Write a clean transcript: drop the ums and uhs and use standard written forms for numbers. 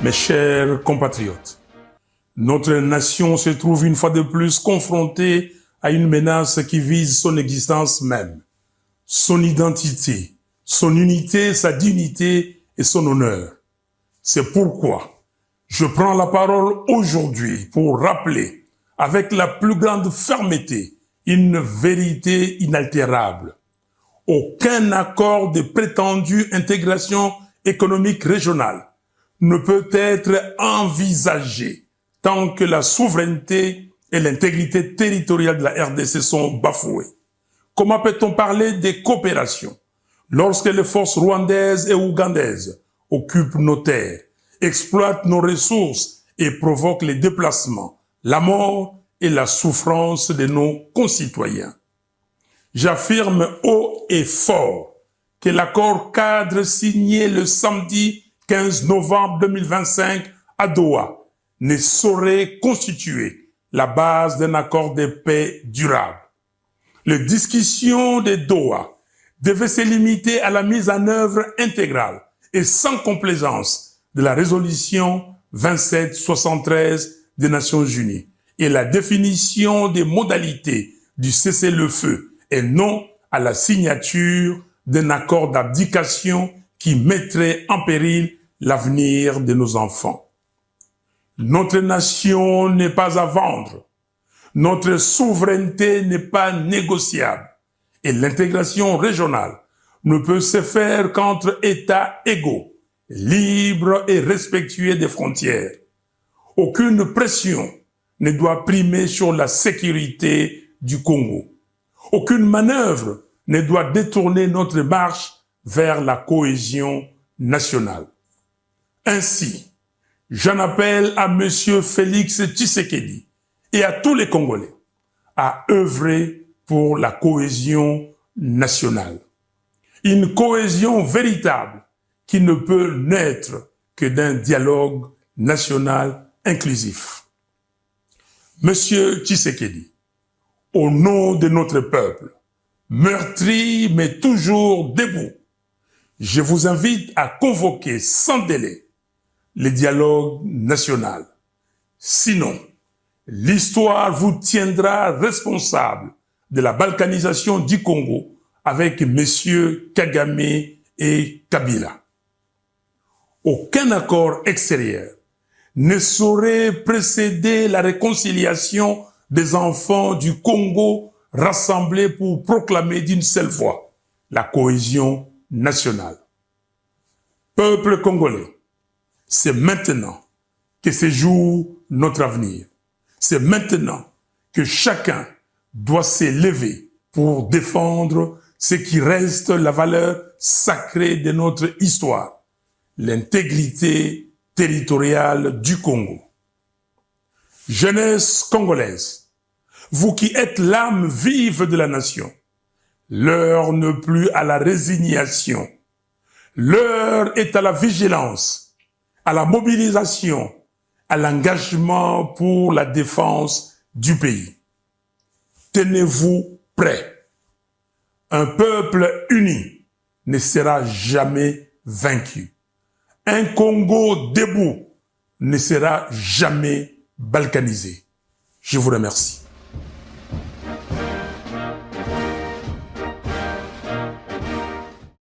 Mes chers compatriotes, notre nation se trouve une fois de plus confrontée à une menace qui vise son existence même, son identité, son unité, sa dignité et son honneur. C'est pourquoi je prends la parole aujourd'hui pour rappeler avec la plus grande fermeté une vérité inaltérable. Aucun accord de prétendue intégration économique régionale ne peut être envisagé tant que la souveraineté et l'intégrité territoriale de la RDC sont bafouées. Comment peut-on parler de coopération lorsque les forces rwandaises et ougandaises occupent nos terres, exploitent nos ressources et provoquent les déplacements, la mort et la souffrance de nos concitoyens? J'affirme haut et fort que l'accord cadre signé le samedi 15 novembre 2025 à Doha ne saurait constituer la base d'un accord de paix durable. Les discussions de Doha devaient se limiter à la mise en œuvre intégrale et sans complaisance de la résolution 2773 des Nations Unies et la définition des modalités du cessez-le-feu et non à la signature d'un accord d'abdication qui mettrait en péril l'avenir de nos enfants. Notre nation n'est pas à vendre. Notre souveraineté n'est pas négociable. Et l'intégration régionale ne peut se faire qu'entre États égaux, libres et respectueux des frontières. Aucune pression ne doit primer sur la sécurité du Congo. Aucune manœuvre ne doit détourner notre marche vers la cohésion nationale. Ainsi, j'en appelle à Monsieur Félix Tshisekedi et à tous les Congolais à œuvrer pour la cohésion nationale. Une cohésion véritable qui ne peut naître que d'un dialogue national inclusif. Monsieur Tshisekedi, au nom de notre peuple, meurtri mais toujours debout, je vous invite à convoquer sans délai le dialogue national. Sinon, l'histoire vous tiendra responsable de la balkanisation du Congo avec messieurs Kagame et Kabila. Aucun accord extérieur ne saurait précéder la réconciliation des enfants du Congo rassemblés pour proclamer d'une seule voix la cohésion nationale. Peuple congolais, c'est maintenant que se joue notre avenir. C'est maintenant que chacun doit se lever pour défendre ce qui reste la valeur sacrée de notre histoire, l'intégrité territoriale du Congo. Jeunesse congolaise, vous qui êtes l'âme vive de la nation, l'heure n'est plus à la résignation, l'heure est à la vigilance, à la mobilisation, à l'engagement pour la défense du pays. Tenez-vous prêts. Un peuple uni ne sera jamais vaincu. Un Congo debout ne sera jamais balkanisé. Je vous remercie.